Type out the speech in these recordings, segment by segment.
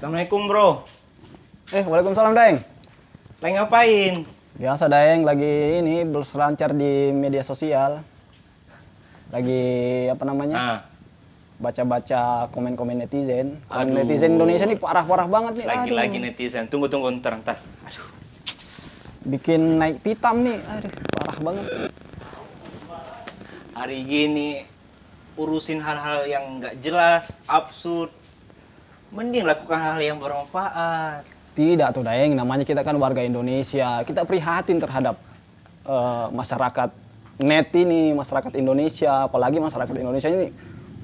Assalamualaikum bro. Waalaikumsalam Daeng. Lagi ngapain? Biasa Daeng, lagi ini berselancar di media sosial. Lagi apa namanya? Nah, Baca-baca komen-komen netizen. Komen Aduh. netizen Indonesia ini parah-parah banget nih. lagi-lagi Aduh. netizen. Tunggu ntar. Aduh. Bikin naik pitam nih. Aduh, parah banget. Hari gini urusin hal-hal yang nggak jelas, absurd. Mending lakukan hal yang bermanfaat. Tidak tuh Daeng, namanya kita kan warga Indonesia. Kita prihatin terhadap masyarakat net ini, masyarakat Indonesia, apalagi masyarakat Indonesia ini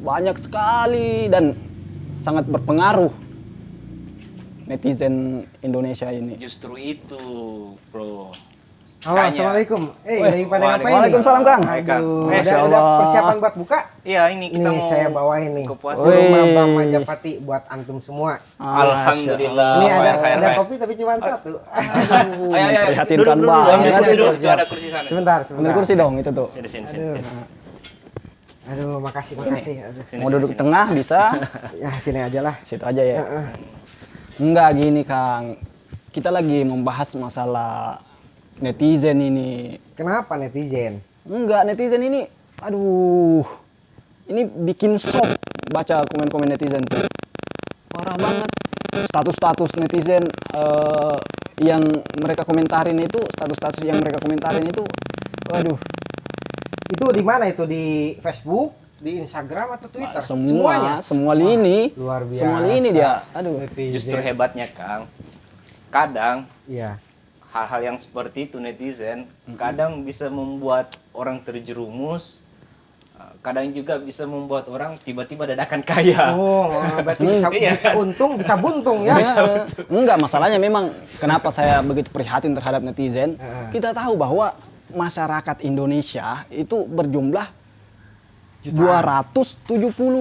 banyak sekali dan sangat berpengaruh netizen Indonesia ini. Justru itu, bro. Halo, Makanya- assalamualaikum. Lagi pada ngapain? Waalaikumsalam, Kang. Hai, Kang. Aduh, Masya udah Allah. persiapan buat buka? Iya, ini kita Nih mau saya bawain nih. buka puasa. Wih. Rumah Bang Majapahit buat antum semua. Alhamdulillah. Ini ada Hai. kopi tapi cuma satu. Ayo. Prihatinkan Duduk. banget. Ambil kursi dulu. Siap, Tuh siap. ada kursi sana. Sebentar. Ambil kursi dong itu tuh. Sini. Aduh, makasih. Aduh. Sini, Mau duduk sini. tengah bisa, Ya sini aja lah. situ aja ya. Enggak gini Kang, kita lagi membahas masalah netizen ini. Kenapa netizen? Enggak, netizen ini, aduh, ini bikin shock baca komen-komen netizen tuh. Parah banget. Status-status netizen yang mereka komentarin itu, waduh, Itu di mana itu? Di Facebook, di Instagram atau Twitter? semua lini, Luar biasa. semua lini dia. Aduh, Netizen. Justru hebatnya, Kang. Kadang Iya. hal-hal yang seperti itu netizen kadang bisa membuat orang terjerumus, kadang juga bisa membuat orang tiba-tiba dadakan kaya. Oh, berarti bisa untung, bisa buntung ya. enggak, masalahnya memang kenapa saya begitu prihatin terhadap netizen. Heeh. Kita tahu bahwa masyarakat Indonesia itu berjumlah 270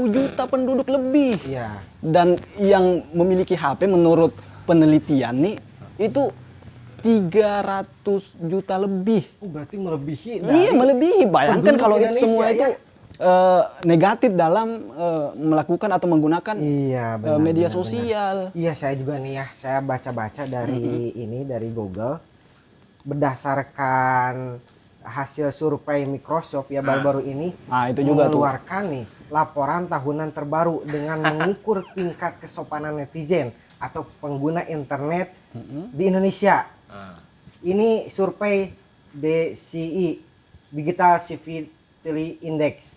juta penduduk lebih. Iya. Dan yang memiliki HP menurut penelitian nih itu 300 juta lebih. Oh, berarti melebihi Iya, melebihi. Bayangkan penduduk kalau itu Indonesia, semua ya? itu negatif dalam melakukan atau menggunakan Iya, media benar. sosial. Iya, saya juga nih ya. Saya baca-baca dari dari Google. Berdasarkan hasil survei Microsoft ya baru-baru ini Nah, itu juga tuh. mengeluarkan nih laporan tahunan terbaru dengan mengukur tingkat kesopanan netizen atau pengguna internet di Indonesia. Ini survei DCI, Digital Civility Index.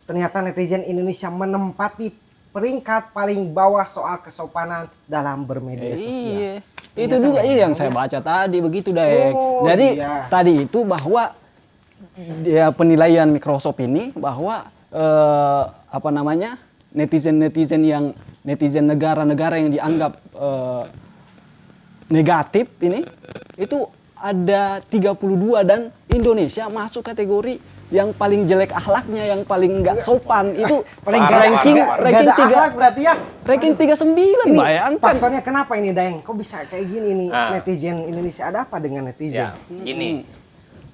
Ternyata netizen Indonesia menempati peringkat paling bawah soal kesopanan dalam bermedia sosial. Iya. Itu juga yang saya baca tadi begitu Daeng. Oh, Jadi iya. tadi itu bahwa dia penilaian Microsoft ini bahwa apa namanya? Netizen negara-negara yang dianggap negatif ini itu ada 32 dan Indonesia masuk kategori yang paling jelek akhlaknya, yang paling enggak sopan. Itu Paling Parah, ranking parah. Nggak ada 3 akhlak berarti ya. ranking 39. Ini Bayangkan. faktornya kenapa ini Daeng? Kok bisa kayak gini nih netizen Indonesia? Ada apa dengan netizen? Ya, gini.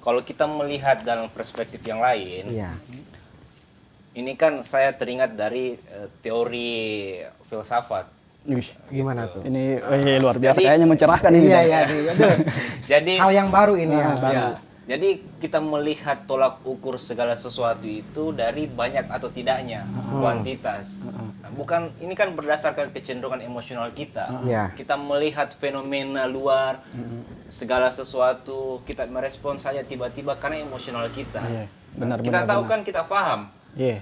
Kalau kita melihat dalam perspektif yang lain, Iya. ini kan saya teringat dari teori filsafat. Wih, Gimana tuh? ini luar biasa, Jadi- kayaknya mencerahkan ini. Iya Bang. iya nih. Aduh. Jadi Hal yang baru ini ya. Nah, ya, jadi kita melihat tolak ukur segala sesuatu itu dari banyak atau tidaknya, kuantitas. Nah, bukan ini kan berdasarkan kecenderungan emosional kita. Iya. Kita melihat fenomena luar, segala sesuatu kita merespon saja tiba-tiba karena emosional kita. Iya, benar, Kita benar, tahu benar. kan kita paham. Iya.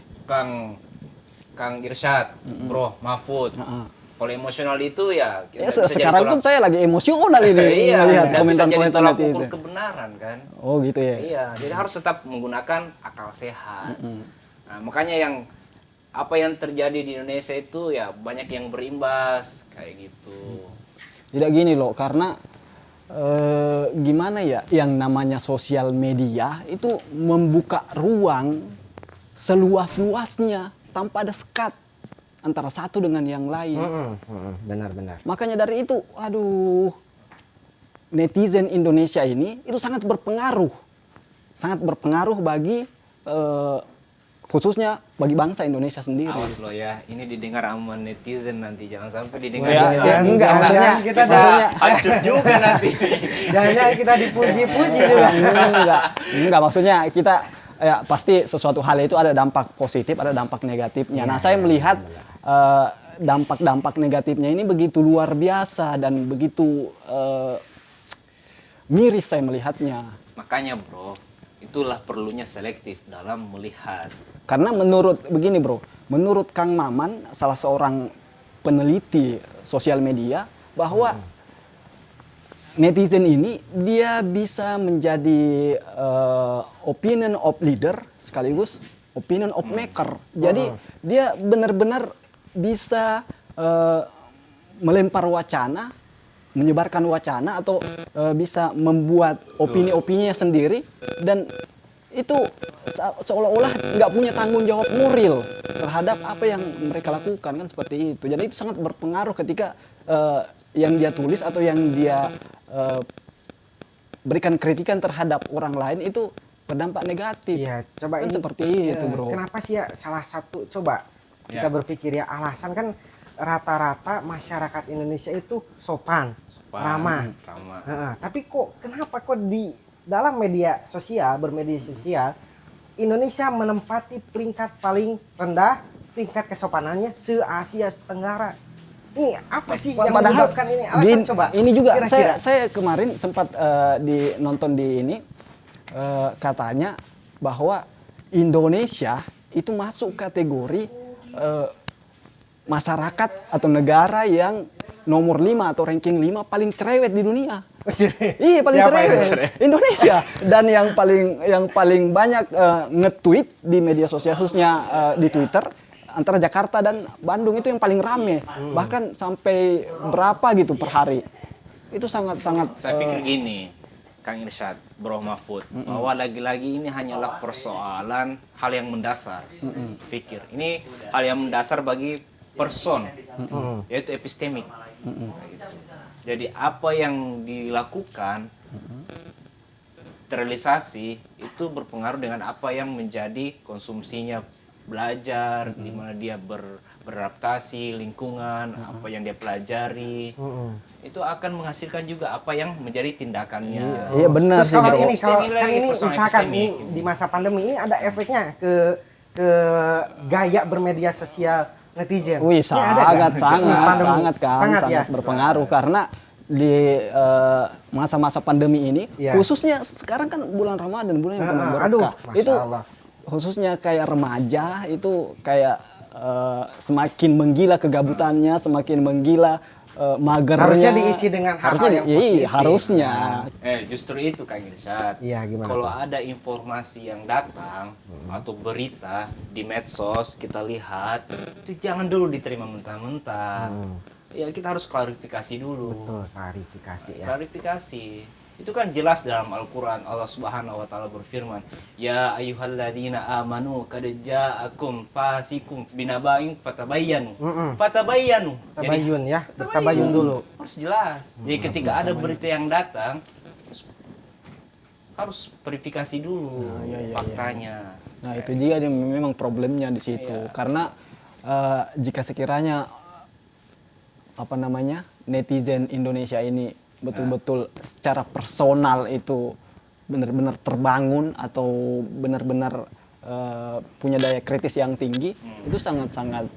Kang Irsyad, Bro Mahfud. Heeh. Kalau emosional itu ya Ya, bisa jadi sekarang pun tolak- saya lagi emosional ini iya, melihat dan bisa jadi komentar-komentar tolak ukur netizen. kebenaran kan. Oh gitu ya. Iya, jadi harus tetap menggunakan akal sehat. Nah, makanya apa yang terjadi di Indonesia itu ya banyak yang berimbas kayak gitu. Tidak gini loh, karena gimana ya, yang namanya sosial media itu membuka ruang seluas-luasnya tanpa ada sekat antara satu dengan yang lain. Benar-benar. Makanya dari itu, aduh, netizen Indonesia ini itu sangat berpengaruh bagi khususnya bagi bangsa Indonesia sendiri. Awas lo ya, ini didengar sama netizen nanti, jangan sampai didengar. Enggak, maksudnya kita hancur juga nanti. jangan kita dipuji-puji juga. Enggak, maksudnya kita ya pasti sesuatu hal itu ada dampak positif, ada dampak negatifnya. Nah, saya melihat dampak-dampak negatifnya ini begitu luar biasa dan begitu miris saya melihatnya. Makanya bro, itulah perlunya selektif dalam melihat. Karena begini bro, menurut Kang Maman, salah seorang peneliti sosial media, bahwa netizen ini dia bisa menjadi opinion of leader sekaligus opinion of maker. Jadi dia benar-benar bisa melempar wacana, menyebarkan wacana atau bisa membuat opini-opininya sendiri, dan itu seolah-olah nggak punya tanggung jawab moral terhadap apa yang mereka lakukan, kan seperti itu. Jadi itu sangat berpengaruh ketika yang dia tulis atau yang dia berikan kritikan terhadap orang lain itu berdampak negatif. Iya, coba kan ini seperti itu bro. Kenapa sih ya salah satu, coba kita berpikir ya, alasan kan rata-rata masyarakat Indonesia itu sopan, ramah. Tapi kenapa di dalam media sosial, bermedia sosial, Indonesia menempati peringkat paling rendah tingkat kesopanannya se-Asia Tenggara. Ini apa sih yang menyebabkan ini? Alasan coba. Ini juga kira-kira. saya kemarin sempat nonton di ini, katanya bahwa Indonesia itu masuk kategori masyarakat atau negara yang nomor 5 atau ranking 5 paling cerewet di dunia. Iya, paling cerewet. Indonesia. Dan yang paling banyak nge-tweet di media sosial, khususnya di Twitter, antara Jakarta dan Bandung itu yang paling rame. Bahkan sampai berapa gitu per hari. Itu sangat-sangat Saya pikir gini, Kang Irsyad, Bro Mahfud, bahwa lagi-lagi ini hanyalah persoalan hal yang mendasar. Pikir, ini hal yang mendasar bagi person, yaitu epistemik. Jadi apa yang dilakukan, terrealisasi, itu berpengaruh dengan apa yang menjadi konsumsinya, belajar, di mana dia beradaptasi, lingkungan, apa yang dia pelajari. Itu akan menghasilkan juga apa yang menjadi tindakannya. Iya benar Terus sih kalau bro. ini, kalau Epistemik kan lagi, ini persoalan usahakan epistemik. ini di masa pandemi ini ada efeknya ke gaya bermedia sosial netizen. Wih, Ini ada nggak? sangat Sangat ya. berpengaruh, karena di masa-masa pandemi ini, Iya. khususnya sekarang kan bulan Ramadan, bulan yang penuh Aduh, berkah. Masya Itu Allah. khususnya kayak remaja itu kayak semakin menggila kegabutannya, semakin menggila magernya. Harusnya diisi dengan hal-hal yang positif. Harusnya. Justru itu Kang Irsyad. Iya, gimana Kalau tuh? ada informasi yang datang atau berita di medsos kita lihat, itu jangan dulu diterima mentah-mentah. Ya kita harus klarifikasi dulu. Betul, klarifikasi ya. Klarifikasi. Itu kan jelas dalam Al-Qur'an, Allah Subhanahu wa taala berfirman, "Ya ayyuhalladzina amanu qad ja'akum fasikum binaba'in fatabayyanu." Fatabayyanu. Jadi Tabayun ya, bertabayun dulu. harus jelas. Jadi ketika ada berita yang datang, harus verifikasi dulu faktanya. Nah, itu dia memang problemnya di situ. Karena jika sekiranya netizen Indonesia ini betul-betul secara personal itu benar-benar terbangun atau benar-benar punya daya kritis yang tinggi, itu sangat-sangat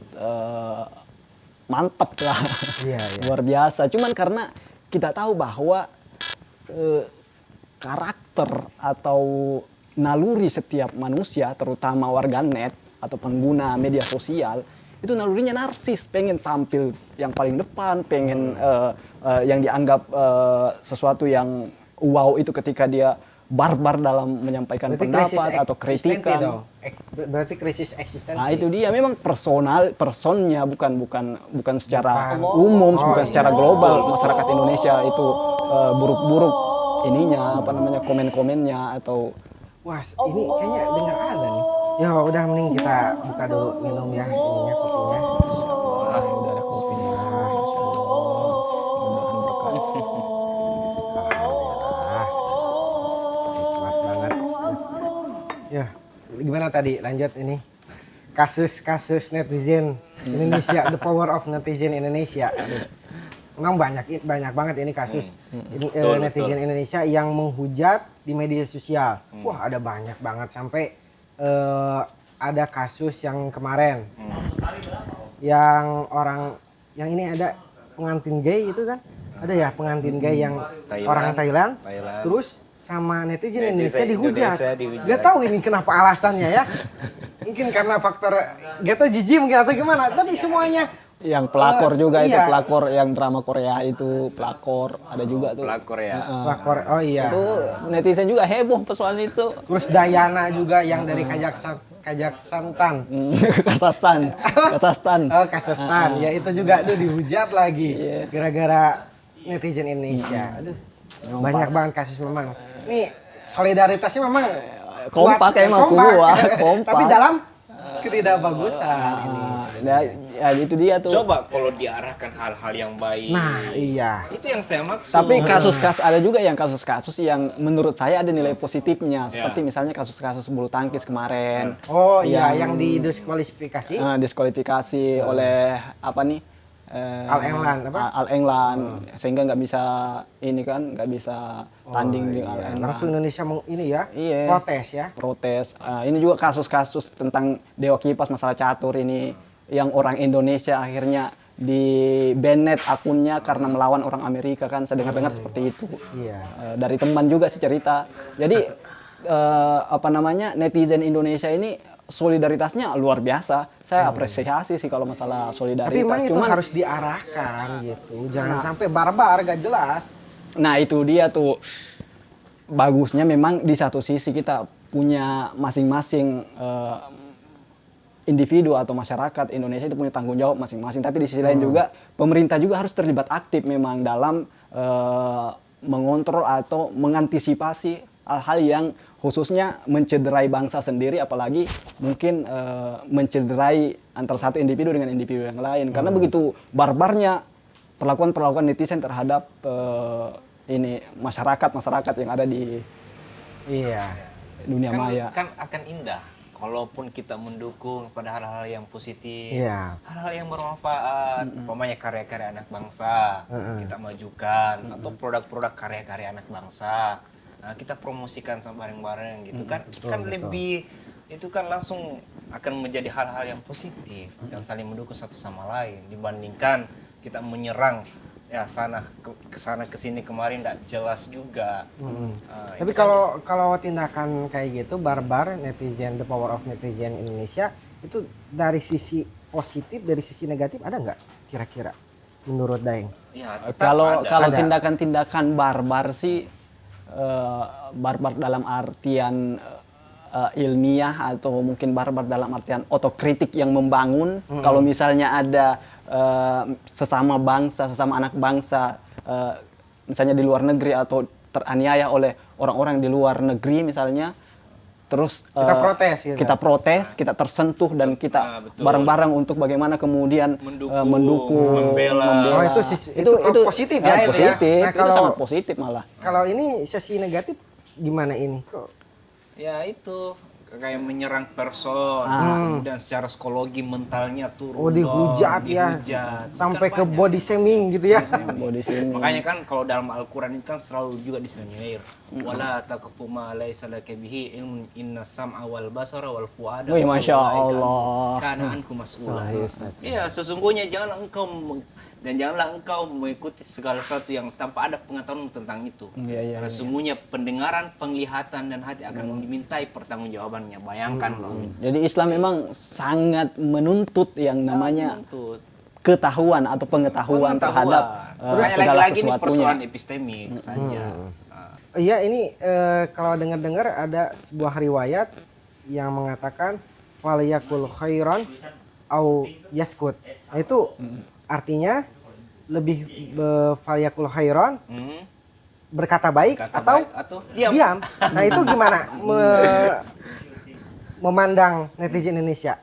mantap lah. Iya. Luar biasa. Cuman karena kita tahu bahwa karakter atau naluri setiap manusia, terutama warganet atau pengguna media sosial, itu nalurinya narsis, pengen tampil yang paling depan, pengen yang dianggap sesuatu yang wow itu ketika dia barbar dalam menyampaikan pendapat atau kritikan. Berarti krisis eksistensi. Nah, itu dia, memang personnya bukan secara umum, bukan secara global. Masyarakat Indonesia itu buruk-buruk ininya, komen-komennya atau Wah, ini kayaknya dengar ada nih. Ya udah, mending kita buka dulu minum ya ininya, kopinya. udah ada kopinya. Mudah-mudahan berkah. Alhamdulillah. Nikmat banget. Ya, gimana tadi? Lanjut ini. kasus-kasus netizen Indonesia, the power of netizen Indonesia. Memang banyak banget ini kasus netizen Indonesia yang menghujat di media sosial. Wah, ada banyak banget sampai ada kasus yang kemarin yang ini ada pengantin gay itu kan, ada ya pengantin gay yang orang Thailand, terus sama netizen Indonesia dihujat. Gak tahu ini kenapa alasannya ya. Mungkin karena faktor gak tahu jijik mungkin atau gimana, tapi semuanya yang pelakor juga itu, pelakor yang drama Korea itu, pelakor ada juga tuh. Pelakor ya. pelakor, oh iya. Itu netizen juga heboh persoalan itu. Terus Dayana juga yang dari Kazakhstan. Kazakhstan. Oh, Kazakhstan. Ya itu juga tuh dihujat lagi gara-gara netizen Indonesia. Aduh. Banyak banget kasus memang. Ini solidaritasnya memang kompak kuat, emang kompak. Tapi dalam ketidakbagusan ini. Ya itu dia tuh. Coba kalau diarahkan hal-hal yang baik. Nah, iya. Itu yang saya maksud. Tapi kasus-kasus ada juga yang kasus-kasus yang menurut saya ada nilai positifnya, seperti misalnya kasus-kasus bulu tangkis kemarin. Oh iya, yang didiskualifikasi. Diskualifikasi oleh apa nih? Al England apa? Al England, sehingga nggak bisa ini kan, nggak bisa tanding di Al England. Langsung Indonesia ini ya, Iya. protes ya. Protes. Ini juga kasus-kasus tentang Dewa Kipas masalah catur ini, yang orang Indonesia akhirnya di banned akunnya karena melawan orang Amerika kan, saya dengar-dengar seperti itu. Iya. Dari teman juga sih cerita. Jadi apa namanya, netizen Indonesia ini solidaritasnya luar biasa. Saya apresiasi sih kalau masalah solidaritas. Tapi memang itu Cuman harus diarahkan gitu. Jangan sampai barbar gak jelas. nah itu dia tuh, bagusnya memang di satu sisi kita punya masing-masing individu atau masyarakat Indonesia itu punya tanggung jawab masing-masing. Tapi di sisi lain juga pemerintah juga harus terlibat aktif memang dalam mengontrol atau mengantisipasi hal-hal yang khususnya mencederai bangsa sendiri, apalagi mungkin mencederai antara satu individu dengan individu yang lain. Karena begitu barbarnya perlakuan netizen terhadap ini masyarakat yang ada di dunia maya. Kan akan indah kalaupun kita mendukung pada hal-hal yang positif, hal-hal yang bermanfaat, umpamanya karya-karya anak bangsa kita majukan, atau produk-produk karya-karya anak bangsa. Nah, kita promosikan sama bareng-bareng gitu kan, lebih itu kan langsung akan menjadi hal-hal yang positif dan saling mendukung satu sama lain dibandingkan kita menyerang ya ke sana ke sini kemarin tidak jelas juga. Tapi kalau tindakan kayak gitu barbar netizen, the power of netizen Indonesia itu dari sisi positif, dari sisi negatif ada nggak kira-kira menurut Daeng? Ya, Kalau Ada. tindakan-tindakan barbar sih barbar dalam artian ilmiah atau mungkin barbar dalam artian otokritik yang membangun. Kalau misalnya ada sesama bangsa, sesama anak bangsa, misalnya di luar negeri atau teraniaya oleh orang-orang di luar negeri misalnya, terus Kita protes gitu. kita protes, kita tersentuh dan kita bareng-bareng untuk bagaimana kemudian mendukung, membela. Oh, itu positif ya, itu ya. Positif, Nah, itu sangat positif malah. Kalau ini sisi negatif gimana ini? Ya itu kayak menyerang person, kemudian secara psikologi mentalnya turun. Oh, dihujat ya. Sampai ke body shaming gitu ya. Body shaming. Makanya kan kalau dalam Al-Qur'an itu kan selalu juga disinyalir wala taqfu ma laysa laka bihi ilmun inna sam'a wal basara wal fuada. Wih, Masya Allah. Karena anku mas'ula. Iya, sesungguhnya janganlah engkau mengikuti segala sesuatu yang tanpa ada pengetahuan tentang itu. Iya. Sesungguhnya pendengaran, penglihatan dan hati akan dimintai pertanggungjawabannya. Bayangkan loh. Jadi Islam memang sangat menuntut yang namanya ketahuan atau pengetahuan terhadap Terus segala lagi-lagi ini sesuatunya. persoalan epistemik saja. Iya, ini kalau dengar-dengar ada sebuah riwayat yang mengatakan falyakul khairan au yaskut. Nah, itu artinya lebih falyakul khairan berkata baik atau diam. Nah, itu gimana memandang netizen Indonesia?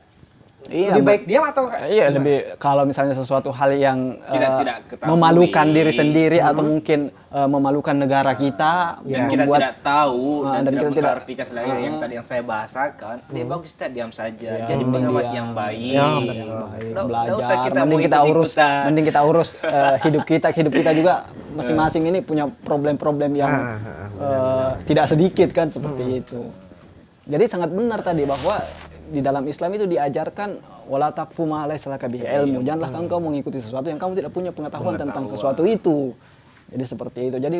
Iya, lebih baik diam atau iya, lebih kalau misalnya sesuatu hal yang Tidak ketahui. memalukan diri sendiri atau mungkin memalukan negara kita, Dan kita membuat tidak tahu dan dan tidak kita tidak- mengklarifikasi lagi yang tadi yang saya bahasakan. Lebih bagus kita diam saja. Ya, Jadi pengamat diam. yang baik. Ya, baik, Nggak belajar, usah kita mending mau kita urus, ikut-ikutan. mending kita urus hidup kita juga masing-masing ini punya problem-problem yang tidak sedikit kan seperti itu. Jadi sangat benar tadi bahwa di dalam Islam itu diajarkan wala taqfu ma laysa laka bihi ilmu. Janganlah engkau mengikuti sesuatu yang kamu tidak punya pengetahuan tentang sesuatu itu. Jadi seperti itu. Jadi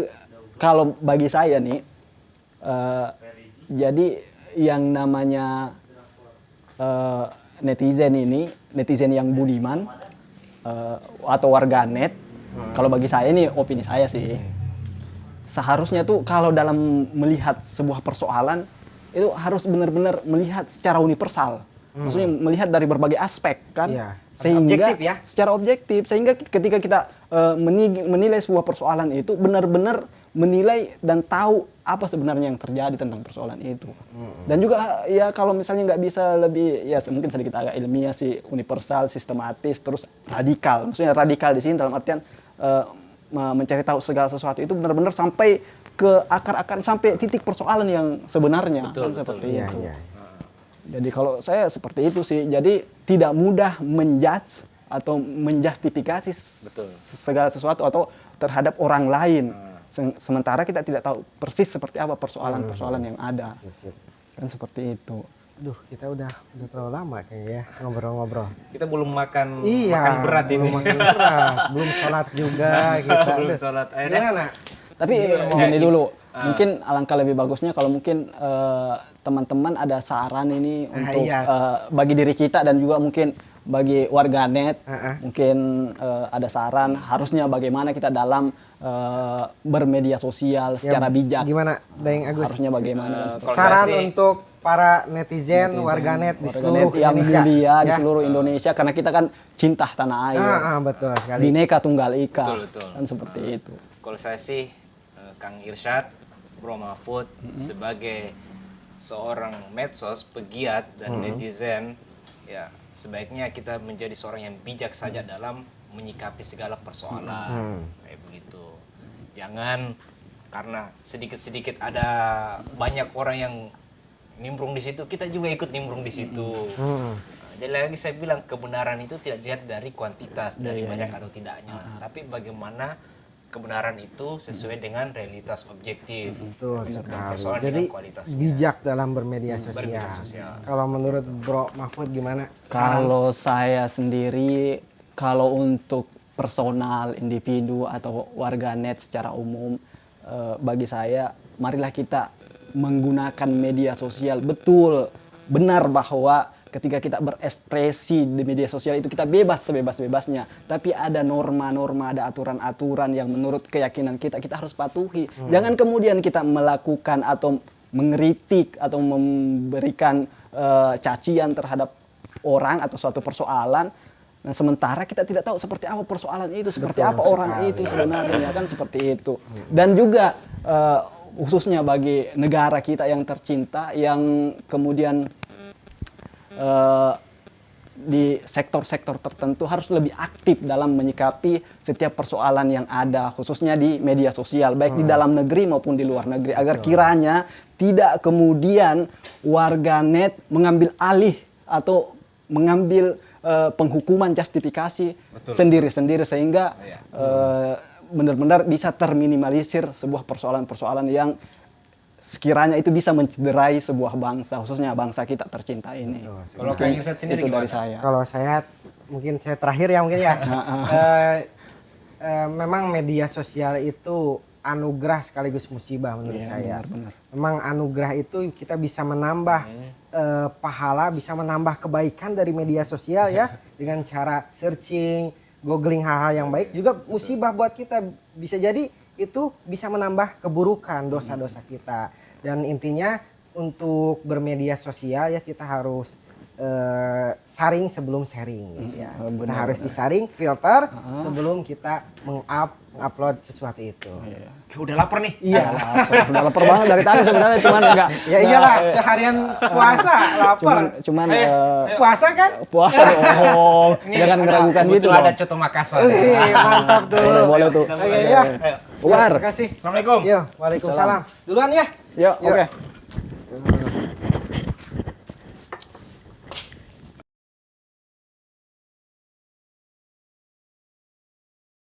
kalau bagi saya nih jadi yang namanya netizen yang budiman atau warganet, kalau bagi saya ini opini saya sih, seharusnya tuh kalau dalam melihat sebuah persoalan itu harus benar-benar melihat secara universal, maksudnya melihat dari berbagai aspek kan, Iya. sehingga Objektif ya? secara objektif, sehingga ketika kita menilai sebuah persoalan itu benar-benar menilai dan tahu apa sebenarnya yang terjadi tentang persoalan itu. Dan juga ya kalau misalnya nggak bisa lebih ya mungkin sedikit agak ilmiah sih, universal, sistematis, terus radikal. Maksudnya radikal di sini dalam artian mencari tahu segala sesuatu itu benar-benar sampai ke akar-akar, sampai titik persoalan yang sebenarnya. Betul, kan seperti Iya, itu. iya. Jadi kalau saya seperti itu sih. Jadi tidak mudah menjudge atau menjustifikasi segala sesuatu atau terhadap orang lain. Sementara kita tidak tahu persis seperti apa persoalan-persoalan yang ada. Sip. Kan seperti itu. Duh, kita udah terlalu lama kayaknya ya ngobrol-ngobrol. Kita belum makan Iya, makan berat belum ini. makan berat, belum sholat juga kita. Belum Aduh, sholat. Akhirnya gimana? Tapi gini dulu, mungkin alangkah lebih bagusnya kalau mungkin teman-teman ada saran ini untuk iya. bagi diri kita dan juga mungkin bagi warganet, Heeh. mungkin ada saran harusnya bagaimana kita dalam bermedia sosial secara bijak. Gimana, Daeng Agus? Harusnya bagaimana kan seperti Kalau Saran saya sih- untuk para netizen, warganet di seluruh yang Indonesia. mulia di Ya. seluruh Indonesia karena kita kan cinta tanah air. Betul sekali. Bineka Tunggal Ika. Betul. Kan seperti itu. Kalau saya sih Kang Irsyad, Bro Mahfud sebagai seorang medsos pegiat dan netizen, ya sebaiknya kita menjadi seorang yang bijak saja dalam menyikapi segala persoalan kayak begitu. Jangan karena sedikit-sedikit ada banyak orang yang nimbrung di situ, kita juga ikut nimbrung di situ. Jadi lagi saya bilang kebenaran itu tidak dilihat dari kuantitas, dari banyak atau tidaknya, tapi bagaimana kebenaran itu sesuai dengan realitas objektif. Betul sekali. Persoalan Jadi dengan kualitasnya. bijak dalam bermedia sosial. bermedia sosial. Kalau menurut Bro Mahfud gimana? Kalau saya sendiri, kalau untuk personal, individu atau warganet secara umum, bagi saya, marilah kita menggunakan media sosial. Betul, benar bahwa ketika kita berekspresi di media sosial itu kita bebas sebebas-bebasnya. Tapi ada norma-norma, ada aturan-aturan yang menurut keyakinan kita harus patuhi. Jangan kemudian kita melakukan atau mengkritik atau memberikan cacian terhadap orang atau suatu persoalan. Nah, sementara kita tidak tahu seperti apa persoalan itu, seperti apa orang itu sebenarnya, kan seperti itu. Dan juga khususnya bagi negara kita yang tercinta, yang kemudian di sektor-sektor tertentu harus lebih aktif dalam menyikapi setiap persoalan yang ada, khususnya di media sosial, baik di dalam negeri maupun di luar negeri, agar kiranya tidak kemudian warganet mengambil alih atau mengambil penghukuman justifikasi sendiri-sendiri, sehingga benar-benar bisa terminimalisir sebuah persoalan-persoalan yang sekiranya itu bisa mencederai sebuah bangsa, khususnya bangsa kita tercinta ini. Kalau Kang Irsyad sendiri itu gimana? dari saya. Kalau saya mungkin saya terakhir ya mungkin ya. Memang media sosial itu anugerah sekaligus musibah menurut saya. Benar-benar. Memang anugerah itu kita bisa menambah pahala, bisa menambah kebaikan dari media sosial ya dengan cara searching, googling hal-hal yang baik. Juga musibah buat kita, bisa jadi itu bisa menambah keburukan, dosa-dosa kita. Dan intinya untuk bermedia sosial ya kita harus saring sebelum sharing gitu ya. Kita benar, harus disaring, filter sebelum kita mengupload sesuatu itu. Udah lapar nih. Iya. Udah lapar banget dari tadi sebenarnya, cuman enggak. Ya iyalah, seharian puasa lapar. Cuman Puasa kan? puasa dong. Jangan ngeragukan gitu Ada dong. coto Makassar. Mantap tuh. Boleh tuh. Oke ya. Ayo. Keluar. Terima kasih. Assalamualaikum. Yo, waalaikumsalam. Duluan ya. Yuk, oke.